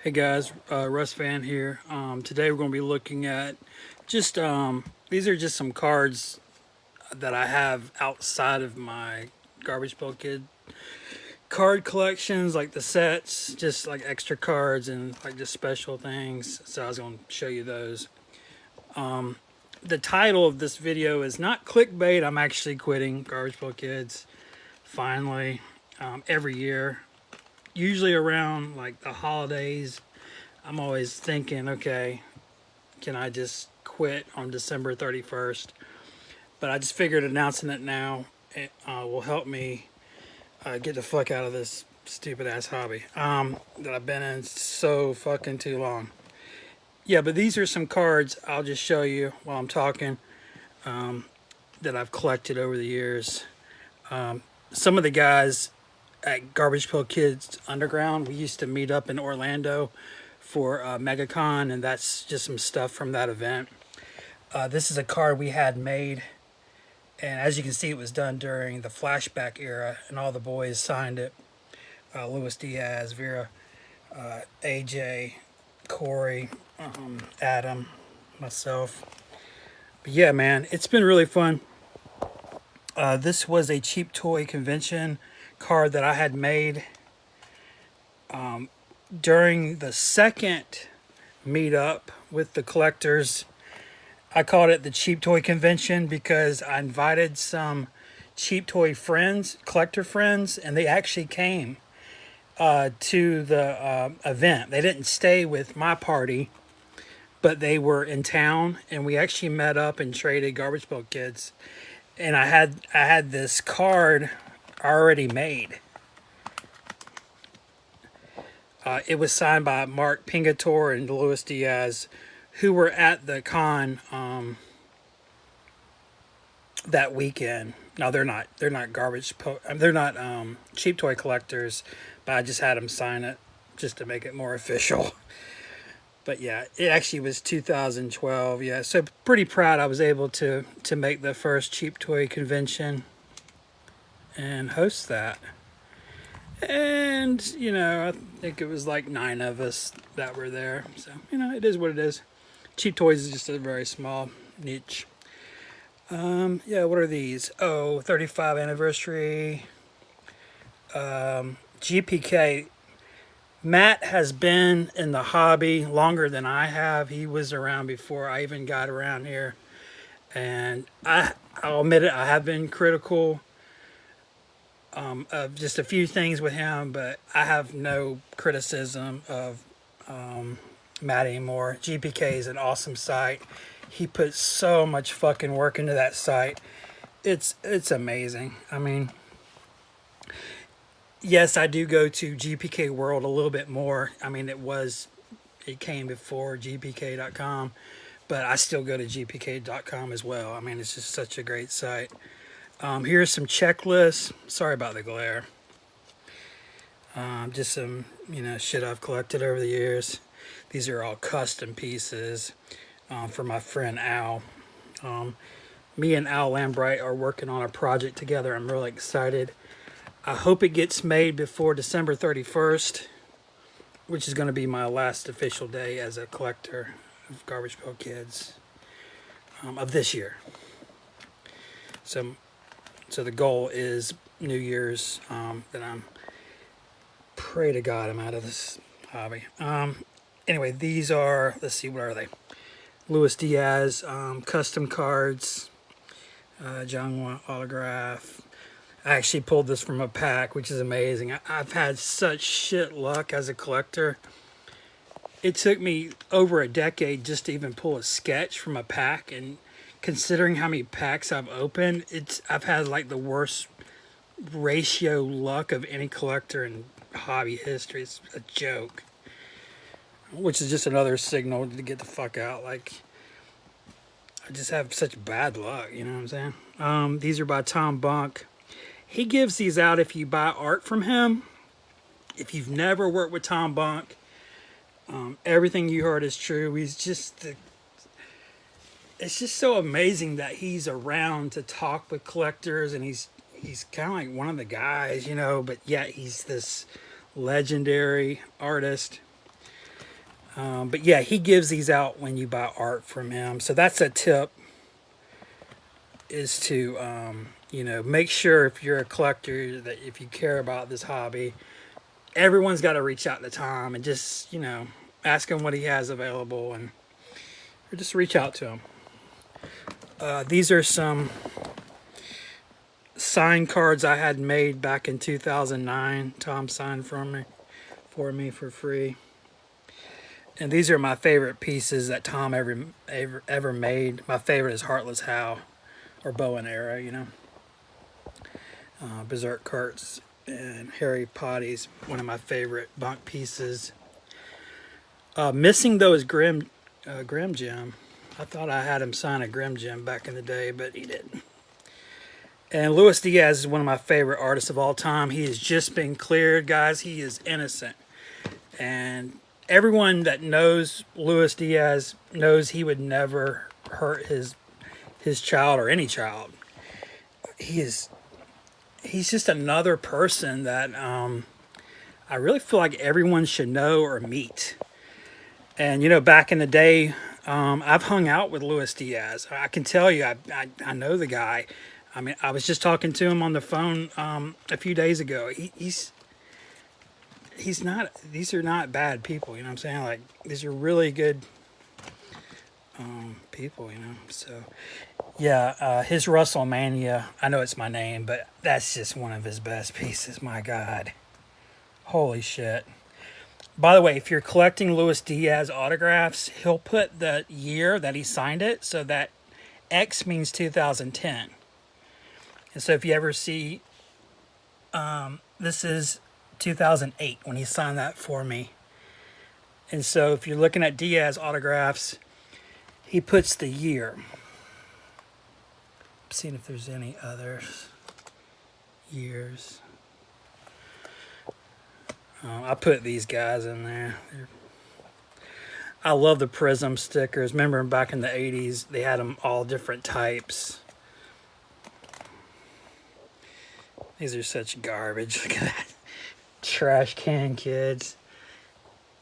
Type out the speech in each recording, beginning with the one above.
Hey guys, rusVan here. Today we're going to be looking at just these are just some cards that I have outside of my Garbage Pail Kid card collections, like the sets, just like extra cards and like just special things. So I was going to show you those. The title of this video is not clickbait. I'm actually quitting Garbage Pail Kids finally. Every year, usually around like the holidays, I'm always thinking, okay, can I just quit on December 31st? But I just figured announcing it now will help me get the fuck out of this stupid ass hobby that I've been in so fucking too long. Yeah, but these are some cards I'll just show you while I'm talking that I've collected over the years. Some of the guys at Garbage Pail Kids Underground, we used to meet up in Orlando for MegaCon, and that's just some stuff from that event. This is a card we had made, and as you can see, it was done during the flashback era, and all the boys signed it. Luis Diaz, Vera, AJ, Corey, Adam, myself. But yeah, man, it's been really fun. This was a cheap toy convention card that I had made during the second meetup with the collectors. I called it the cheap toy convention because I invited some cheap toy friends, collector friends, and they actually came to the event. They didn't stay with my party, but they were in town, and we actually met up and traded Garbage Pail Kids. And I had this card already made. It was signed by Mark Pingator and Luis Diaz, who were at the con that weekend. No, they're not. They're not they're not cheap toy collectors, but I just had them sign it just to make it more official. But yeah, it actually was 2012. Yeah, so pretty proud I was able to make the first cheap toy convention and host that. And, you know, I think it was like 9 of us that were there. So, you know, it is what it is. Cheap toys is just a very small niche. Yeah, what are these? Oh, 35 anniversary. GPK. Matt has been in the hobby longer than I have. He was around before I even got around here. And I'll admit it, I have been critical of just a few things with him, but I have no criticism of Matt anymore. GPK is an awesome site. He puts so much fucking work into that site. It's amazing. I mean, yes, I do go to GPK World a little bit more. I mean, it came before GPK.com, but I still go to GPK.com as well. I mean, it's just such a great site. Here's some checklists. Sorry about the glare. Just some, you know, shit I've collected over the years. These are all custom pieces for my friend Al. Me and Al Lambright are working on a project together. I'm really excited. I hope it gets made before December 31st, which is going to be my last official day as a collector of Garbage Pail Kids of this year. So the goal is New Year's that I'm, pray to God I'm out of this hobby. Anyway, these are, let's see, what are they? Luis Diaz custom cards, John autograph. I actually pulled this from a pack, which is amazing. I've had such shit luck as a collector. It took me over a decade just to even pull a sketch from a pack, and considering how many packs I've opened, I've had like the worst ratio luck of any collector in hobby history. It's a joke. Which is just another signal to get the fuck out. Like, I just have such bad luck, you know what I'm saying? These are by Tom Bunk. He gives these out if you buy art from him. If you've never worked with Tom Bunk, everything you heard is true. He's just it's just so amazing that he's around to talk with collectors, and he's kind of like one of the guys, you know, but yet he's this legendary artist. But yeah, he gives these out when you buy art from him. So that's a tip, is to you know, make sure if you're a collector, that if you care about this hobby, everyone's got to reach out to Tom and just, you know, ask him what he has available, and or just reach out to him. These are some signed cards I had made back in 2009. Tom signed for me for free. And these are my favorite pieces that Tom ever made. My favorite is Heartless How, or Bow and Arrow, you know. Berserk Carts and Harry Potty's one of my favorite bunk pieces. Missing though is Grim Gem. I thought I had him sign a Grim Gem back in the day, but he didn't. And Luis Diaz is one of my favorite artists of all time. He has just been cleared, guys. He is innocent. And everyone that knows Luis Diaz knows he would never hurt his child or any child. He's just another person that I really feel like everyone should know or meet. And you know, back in the day, I've hung out with Luis Diaz. I can tell you, I know the guy. I mean, I was just talking to him on the phone a few days ago. He's not. These are not bad people. You know what I'm saying? Like, these are really good people. You know. So yeah, his WrestleMania. I know it's my name, but that's just one of his best pieces. My God, holy shit. By the way, if you're collecting Luis Diaz autographs, he'll put the year that he signed it, so that X means 2010. And so if you ever see, this is 2008 when he signed that for me. And so if you're looking at Diaz autographs, he puts the year. I'm seeing if there's any other years. I put these guys in there. I love the Prism stickers. Remember back in the 80s, they had them all different types. These are such garbage. Look at that. Trash can kids.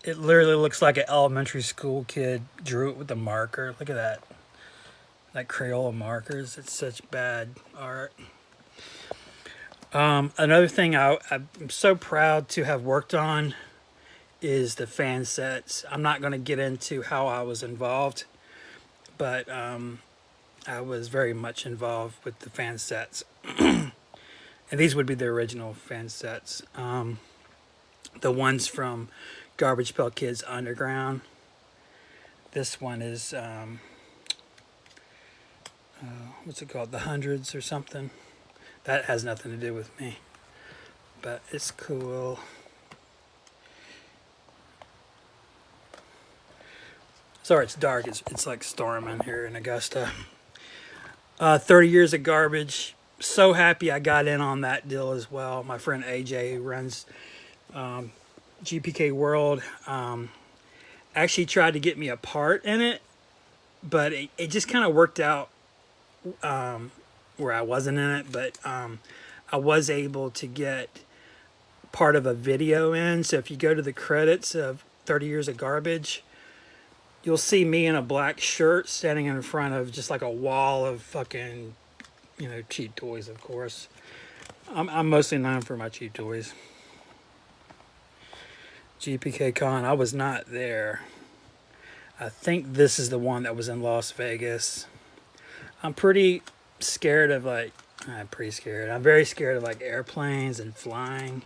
It literally looks like an elementary school kid drew it with a marker. Look at that. Like Crayola markers. It's such bad art. Another thing I'm so proud to have worked on is the fan sets. I'm not going to get into how I was involved, but I was very much involved with the fan sets. And these would be the original fan sets. The ones from Garbage Pail Kids Underground. This one is, what's it called? The Hundreds or something. That has nothing to do with me, but it's cool. Sorry, it's dark. It's like storming here in Augusta. 30 years of garbage. So happy I got in on that deal as well. My friend AJ, who runs GPK World, actually tried to get me a part in it, but it just kind of worked out where I wasn't in it, but I was able to get part of a video in. So if you go to the credits of 30 Years of Garbage, you'll see me in a black shirt standing in front of just like a wall of fucking, you know, cheap toys, of course. I'm mostly known for my cheap toys. GPK Con, I was not there. I think this is the one that was in Las Vegas. I'm pretty scared of I'm very scared of like airplanes and flying,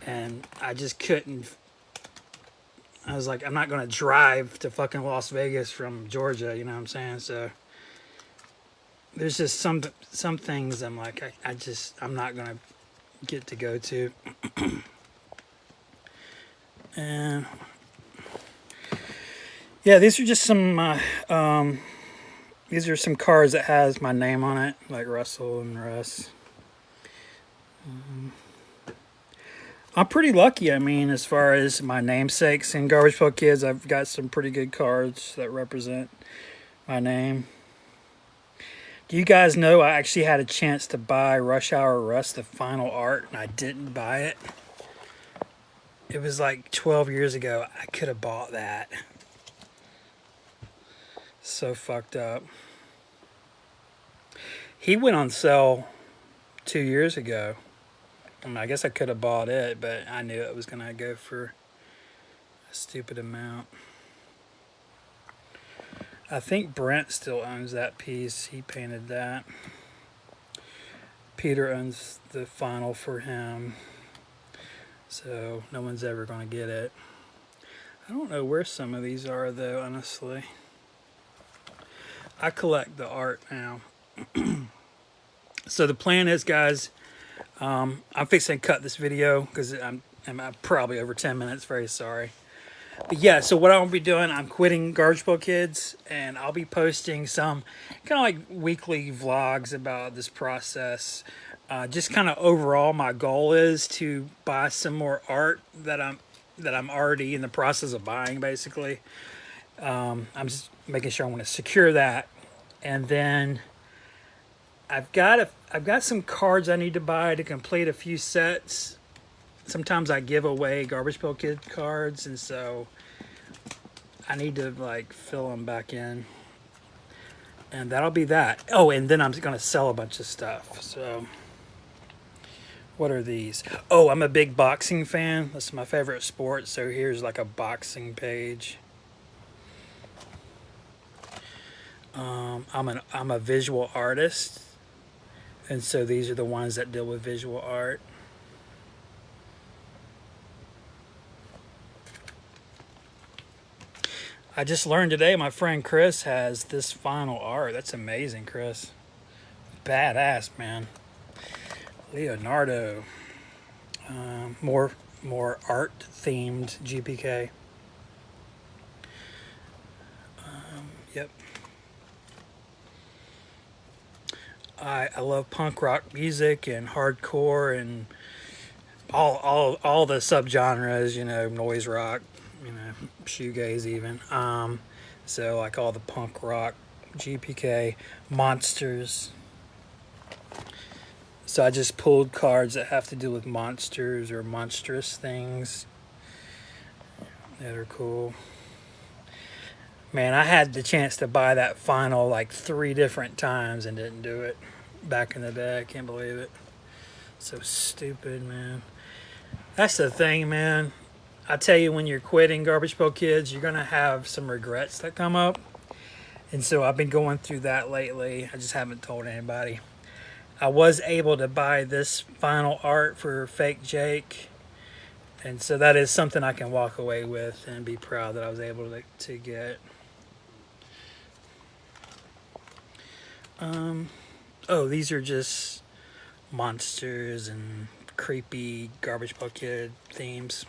and I just couldn't. I was like, I'm not gonna drive to fucking Las Vegas from Georgia, you know what I'm saying? So there's just some things I'm like, I'm not gonna get to go to. And yeah, these are just some these are some cards that has my name on it, like Russell and Russ. I'm pretty lucky. I mean, as far as my namesakes and Garbage Pail Kids, I've got some pretty good cards that represent my name. Do you guys know I actually had a chance to buy Rush Hour Russ, the final art, and I didn't buy it? It was like 12 years ago. I could have bought that. So fucked up. He went on sale 2 years ago. I mean, I guess I could have bought it, but I knew it was going to go for a stupid amount. I think Brent still owns that piece. He painted that. Peter owns the final for him. So no one's ever going to get it. I don't know where some of these are, though, honestly. I collect the art now. So the plan is, guys, I'm fixing to cut this video because I'm probably over 10 minutes. Very sorry. But yeah, so what I'll be doing, I'm quitting Garbage Pail Kids, and I'll be posting some kind of like weekly vlogs about this process. Just kind of overall, my goal is to buy some more art that I'm already in the process of buying. Basically, I'm just making sure I want to secure that, and then I've got some cards I need to buy to complete a few sets. Sometimes I give away Garbage Pail Kid cards, and so I need to like fill them back in, and that'll be that. Oh, and then I'm gonna sell a bunch of stuff. So what are these? Oh, I'm a big boxing fan. That's my favorite sport. So here's like a boxing page. I'm a visual artist, and so these are the ones that deal with visual art. I just learned today my friend Chris has this final art. That's amazing, Chris. Badass, man. Leonardo. More art themed GPK. Yep. I love punk rock music and hardcore and all the subgenres, you know, noise rock, you know, shoegaze even. So like all the punk rock, GPK, monsters. So I just pulled cards that have to do with monsters or monstrous things that are cool. Man, I had the chance to buy that final like 3 different times and didn't do it back in the day. I can't believe it. So stupid, man. That's the thing, man. I tell you, when you're quitting Garbage Pail Kids, you're going to have some regrets that come up. And so I've been going through that lately. I just haven't told anybody. I was able to buy this final art for Fake Jake. And so that is something I can walk away with and be proud that I was able to get. Oh, these are just monsters and creepy Garbage Pail Kid themes.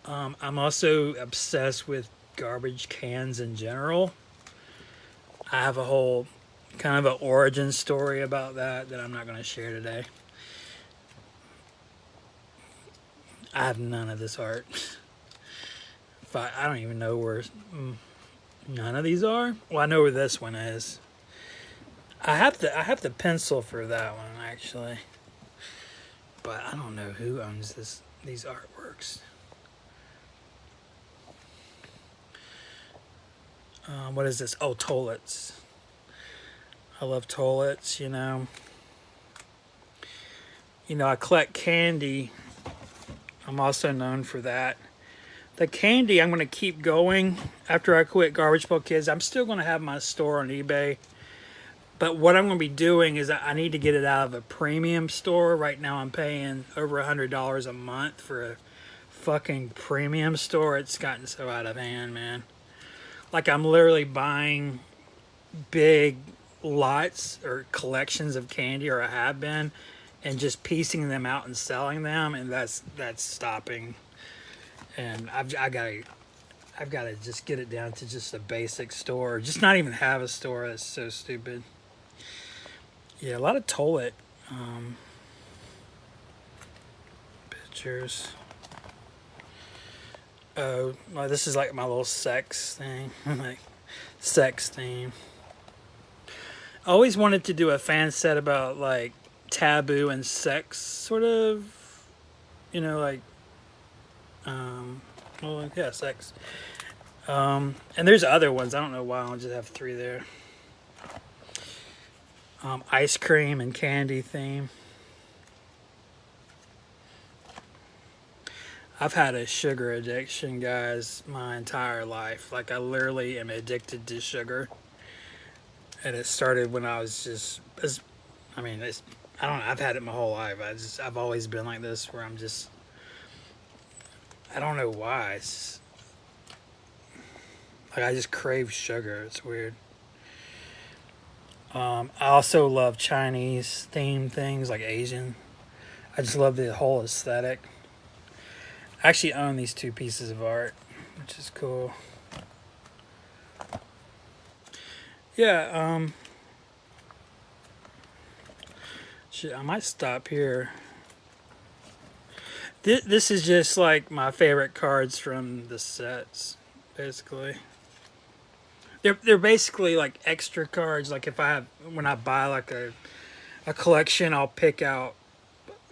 I'm also obsessed with garbage cans in general. I have a whole kind of an origin story about that I'm not going to share today. I have none of this art. But I don't even know where none of these are. Well, I know where this one is. I have the pencil for that one actually, but I don't know who owns these artworks. What is this? Oh, toilets. I love toilets. You know, I collect candy. I'm also known for that. The candy, I'm going to keep going after I quit Garbage Pail Kids. I'm still going to have my store on eBay. But what I'm going to be doing is I need to get it out of a premium store. Right now I'm paying over $100 a month for a fucking premium store. It's gotten so out of hand, man. Like I'm literally buying big lots or collections of candy, or I have been, and just piecing them out and selling them, and that's stopping. And I've got to just get it down to just a basic store, just not even have a store. That's so stupid. Yeah, a lot of toilet pictures. Oh, well, this is like my little sex thing, like sex theme. I always wanted to do a fan set about like taboo and sex sort of you know, like, well, yeah, sex. And there's other ones. I don't know why I'll just have three there. Ice cream and candy theme. I've had a sugar addiction, guys, my entire life. Like, I literally am addicted to sugar. And it started when I was just, I mean, I don't know, I've had it my whole life. I've always been like this where I'm just, I don't know why. It's like I just crave sugar. It's weird. I also love Chinese themed things like Asian. I just love the whole aesthetic. I actually own these two pieces of art, which is cool. Yeah, shit, I might stop here. This is just like my favorite cards from the sets, basically. They're basically like extra cards. Like if I have, when I buy like a collection, I'll pick out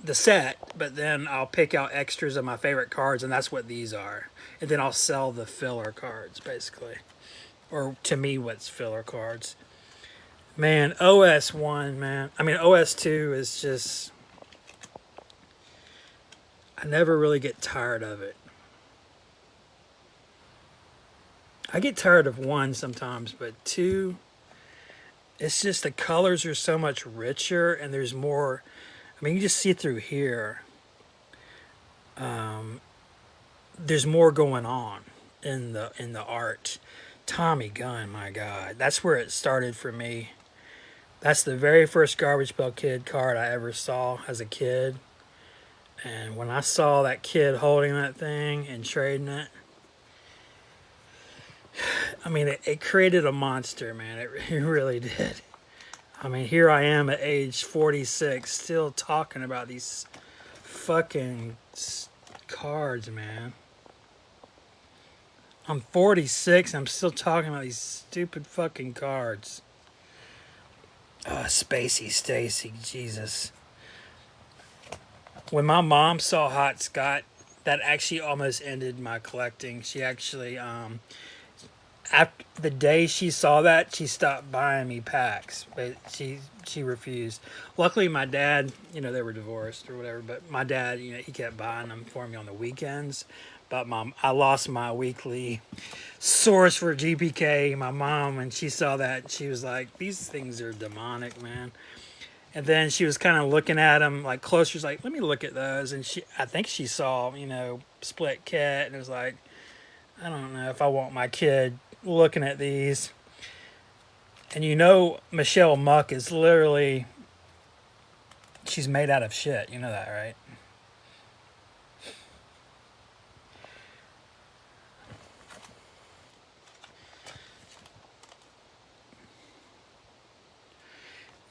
the set, but then I'll pick out extras of my favorite cards, and that's what these are. And then I'll sell the filler cards, basically. Or to me, what's filler cards. Man, OS1, man. I mean, OS2 is just, I never really get tired of it. I get tired of one sometimes, but two, it's just the colors are so much richer and there's more. I mean, you just see through here. There's more going on in the art. Tommy Gunn, my God, that's where it started for me. That's the very first Garbage Pail Kid card I ever saw as a kid. And when I saw that kid holding that thing and trading it, I mean, it created a monster, man. It really did. I mean, here I am at age 46, still talking about these fucking cards, man. I'm 46, I'm still talking about these stupid fucking cards. Spacey Stacy, Jesus. When my mom saw Hot Scott, that actually almost ended my collecting. She actually, after the day she saw that, she stopped buying me packs, but she refused. Luckily, my dad, you know, they were divorced or whatever, but my dad, you know, he kept buying them for me on the weekends. But I lost my weekly source for GPK. My mom, when she saw that, she was like, "These things are demonic, man." And then she was kind of looking at them like closer. She's like, "Let me look at those." And I think she saw, you know, Split Cat, and it was like, I don't know if I want my kid looking at these. And you know, Michelle Muck is literally, she's made out of shit. You know that, right?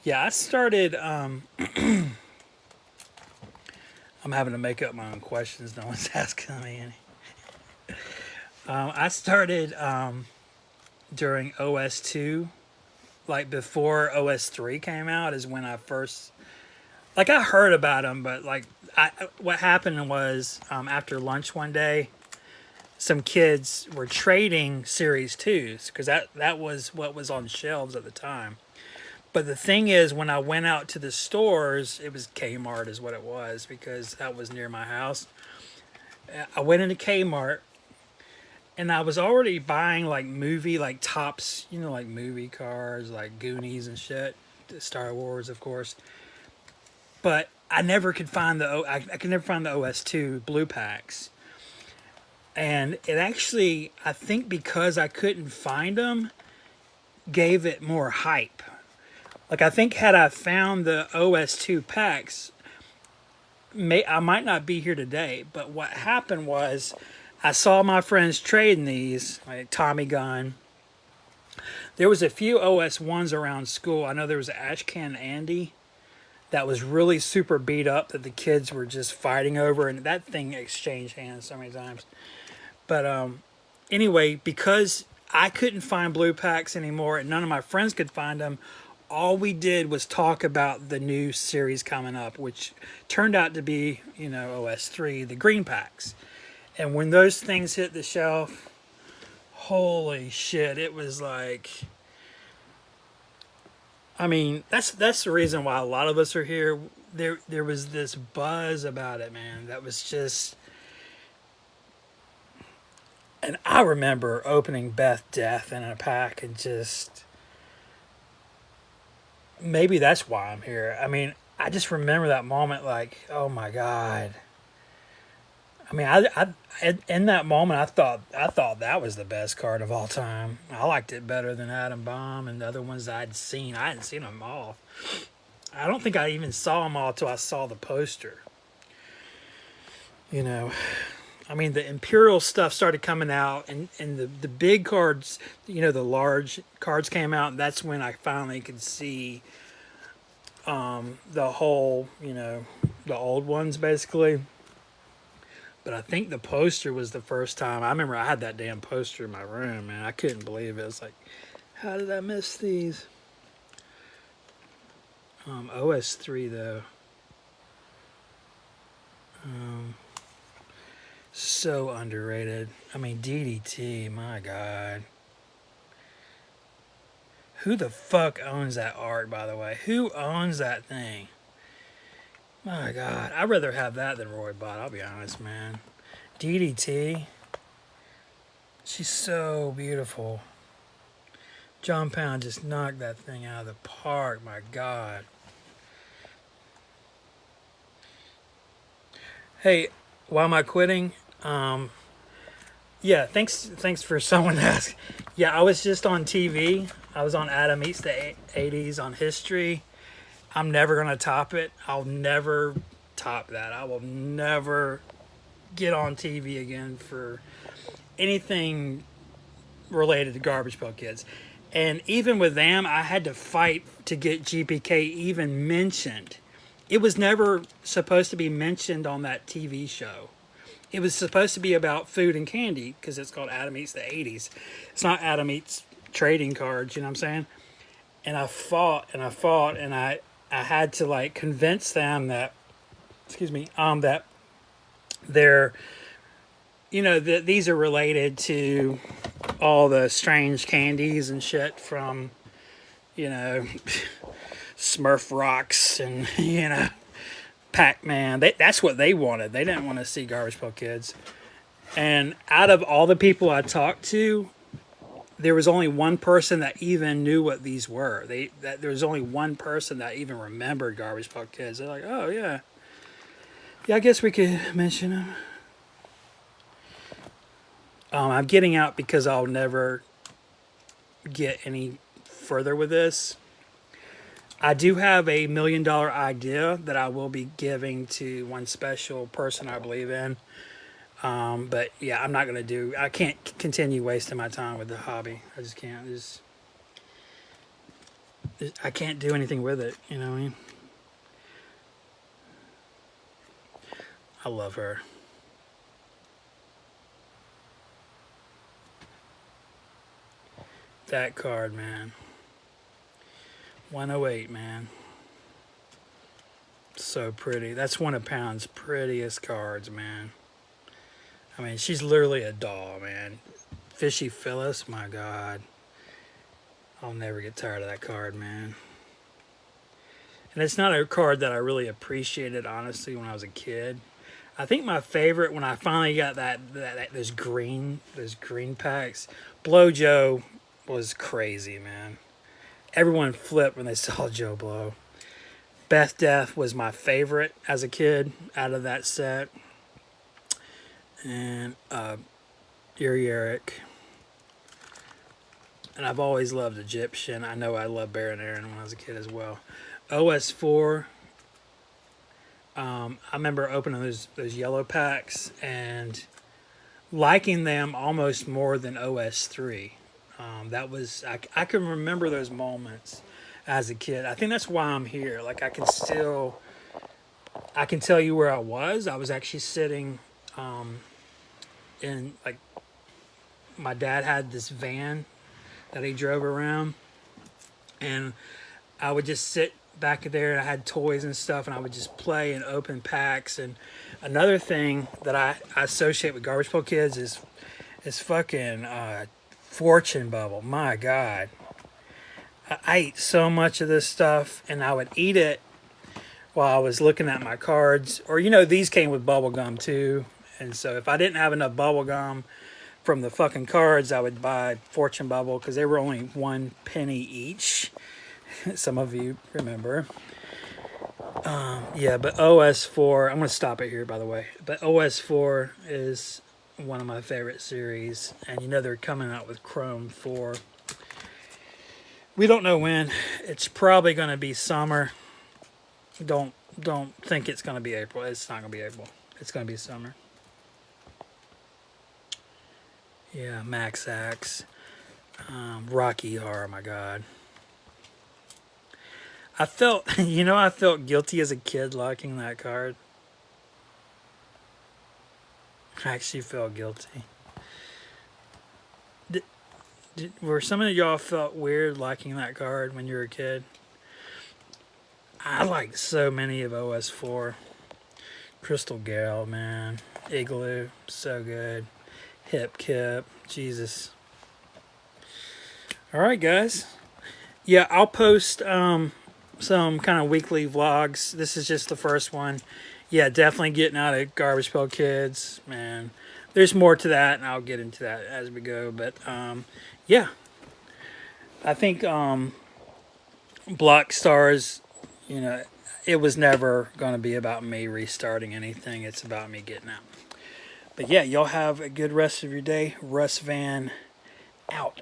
Yeah, I started, I'm having to make up my own questions. No one's asking me any. I started during OS2, like before OS3 came out is when I first, like I heard about them, but like what happened was after lunch one day, some kids were trading Series 2s because that was what was on shelves at the time. But the thing is, when I went out to the stores, it was Kmart is what it was because that was near my house. I went into Kmart and I was already buying like movie, like tops, you know, like movie cards, like Goonies and shit, Star Wars, of course. But I never could find I could never find the OS2 blue packs. And it actually, I think because I couldn't find them, gave it more hype. Like, I think had I found the OS2 packs, I might not be here today. But what happened was I saw my friends trading these, like Tommy Gunn. There was a few OS1s around school. I know there was an Ashcan Andy that was really super beat up that the kids were just fighting over. And that thing exchanged hands so many times. But anyway, because I couldn't find blue packs anymore and none of my friends could find them, all we did was talk about the new series coming up, which turned out to be, OS3, the green packs. And when those things hit the shelf, holy shit, it was like, I mean, that's the reason why a lot of us are here. There was this buzz about it, man. That was just, and I remember opening Beth Death in a pack and just, maybe that's why I'm here. I mean, I just remember that moment like, oh my God. I mean, in that moment, I thought that was the best card of all time. I liked it better than Atom Bomb and the other ones I'd seen. I hadn't seen them all. I don't think I even saw them all till I saw the poster. You know, I mean, the Imperial stuff started coming out, and the big cards, the large cards came out. And that's when I finally could see the whole, the old ones basically. But I think the poster was the first time. I remember I had that damn poster in my room, man. I couldn't believe it. It's like, how did I miss these? OS3 though. So underrated. I mean, DDT, my God. Who the fuck owns that art, by the way? Who owns that thing? My God. I'd rather have that than Roy Bot, I'll be honest, man. DDT. She's so beautiful. John Pound just knocked that thing out of the park, my God. Hey, why am I quitting? Yeah, thanks for someone to ask. Yeah, I was just on TV. I was on Adam Eats the 80s on History. I'm never going to top it. I'll never top that. I will never get on TV again for anything related to Garbage Pail Kids. And even with them, I had to fight to get GPK even mentioned. It was never supposed to be mentioned on that TV show. It was supposed to be about food and candy because it's called Adam Eats the 80s. It's not Adam Eats trading cards, you know what I'm saying? And I fought and I had to like convince them that, that they're, that these are related to all the strange candies and shit from, Smurf Rocks and, Pac-Man. That's what they wanted. They didn't want to see Garbage Pail Kids. And out of all the people I talked to, there was only one person that even knew what these were. There was only one person that even remembered Garbage Pail Kids. They're like, oh, yeah. Yeah, I guess we could mention them. I'm getting out because I'll never get any further with this. I do have a $1 million idea that I will be giving to one special person I believe in. But yeah, I'm not going to I can't continue wasting my time with the hobby. I just can't. I can't do anything with it. You know what I mean? I love her. That card, man. 108, man. So pretty. That's one of Pound's prettiest cards, man. I mean, she's literally a doll, man. Fishy Phyllis, my God. I'll never get tired of that card, man. And it's not a card that I really appreciated, honestly, when I was a kid. I think my favorite, when I finally got those green packs, Blow Joe was crazy, man. Everyone flipped when they saw Joe Blow. Beth Death was my favorite as a kid out of that set. And Eric. And I've always loved Egyptian. I know I loved Baron Aaron when I was a kid as well. OS4. I remember opening those yellow packs and liking them almost more than OS3. That was I can remember those moments as a kid. I think that's why I'm here. Like I can tell you where I was. I was actually sitting in, like, my dad had this van that he drove around, and I would just sit back there and I had toys and stuff, and I would just play and open packs. And another thing that I associate with Garbage Pail Kids is fucking Fortune Bubble. My God. I ate so much of this stuff, and I would eat it while I was looking at my cards. Or, these came with bubble gum too. And so if I didn't have enough bubble gum from the fucking cards, I would buy Fortune Bubble because they were only 1 penny each. Some of you remember. Yeah, but OS4, I'm going to stop it here, by the way. But OS4 is one of my favorite series. And they're coming out with Chrome 4. We don't know when. It's probably going to be summer. Don't think it's going to be April. It's not going to be April. It's going to be summer. Yeah, Max Axe. Rocky Horror, my God. I felt guilty as a kid locking that card. I actually felt guilty. Were some of y'all felt weird liking that card when you were a kid? I liked so many of OS4. Crystal Gale, man. Igloo, so good. Hip Kip, Jesus. All right, guys. Yeah, I'll post some kind of weekly vlogs. This is just the first one. Yeah, definitely getting out of Garbage Pail Kids, man. There's more to that, and I'll get into that as we go. But yeah, I think Block Stars, it was never going to be about me restarting anything. It's about me getting out. But yeah, y'all have a good rest of your day. rusVan out.